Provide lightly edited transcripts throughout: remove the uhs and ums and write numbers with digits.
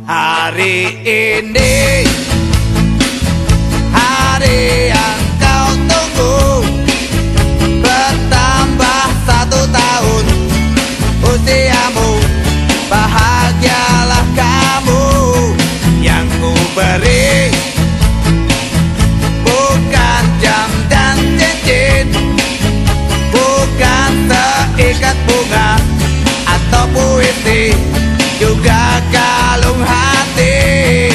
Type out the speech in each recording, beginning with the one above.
Hari ini hari yang kau tunggu, bertambah 1 tahun usiamu. Bahagialah kamu, yang ku beri bukan jam dan cincin, bukan seikat bunga atau puisi, juga kalung hati.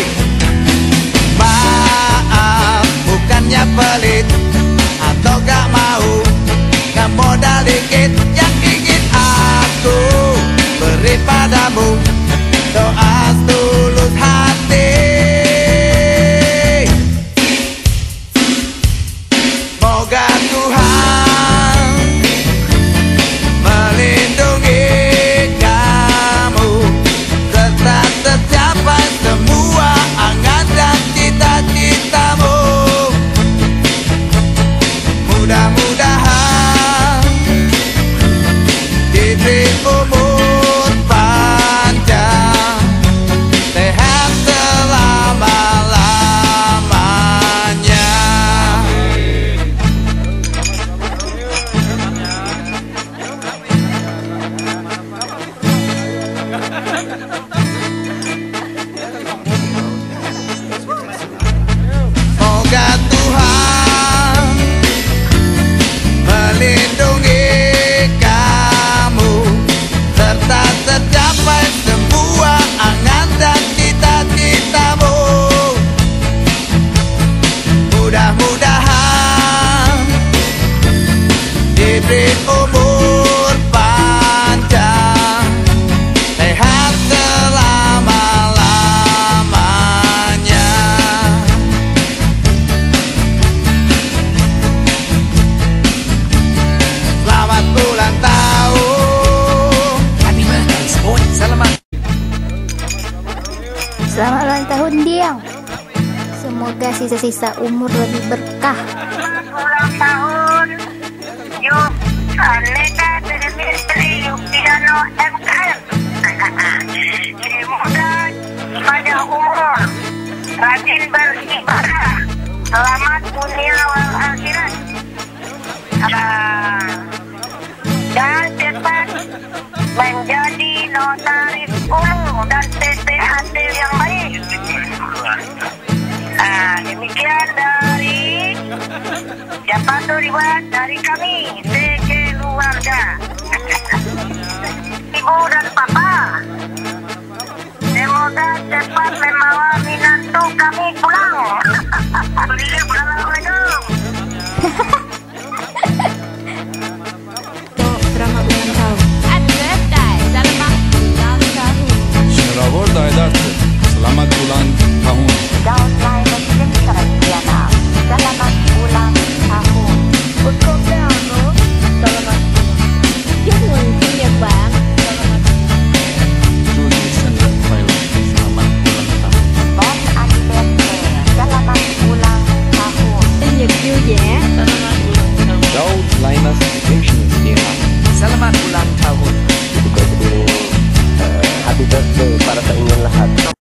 Maaf, bukannya pelit atau gak mau, gak modal dikit yang ingin aku beri padamu, doa tulus hati. Moga Tuhan melindungi kamu, serta tercapai semua angan dan cita-citamu. Mudah-mudahan diberi umur panjang, sehat selama-lamanya. Moga Tuhan melindungi kamu, serta tercapai semua angan dan cita-citamu. Mudah-mudahan diberi umur panjang, sehat selama-lamanya. Selamat ulang tahun. Happy birthday, sport. Selamat. Selamat ulang tahun Diang. Semoga sisa-sisa umur lebih berkah. Selamat ulang tahun. Yuk, Alena Televisi Yuk Piano MKM. Semoga panjang umur, rajin beribadah, selamat dunia wal akhirat, dan cepat menjadi notaris umum dan TPHT yang baik. Demikian dari siapa tuh dibuat dari kami sekeluarga, ibu dan papa. Semoga cepat membawa minantu kami pulang. Assalamualaikum. Selamat ulang tahun. Happy birthday, selamat ulang tahun. Selamat selamat ulang tahun. Daun lain Diana. Selamat ulang tahun. Untuk Piano, selamat. Chúc mừng sinh nhật bạn. Julie Sandra Violet, selamat ulang tahun. Bon anniversaire. Selamat ulang tahun. Sinh nhật vui vẻ. Selamat ulang tahun. Daud Linus Diana. Selamat ulang tahun. Happy birthday para sa inyong lahat.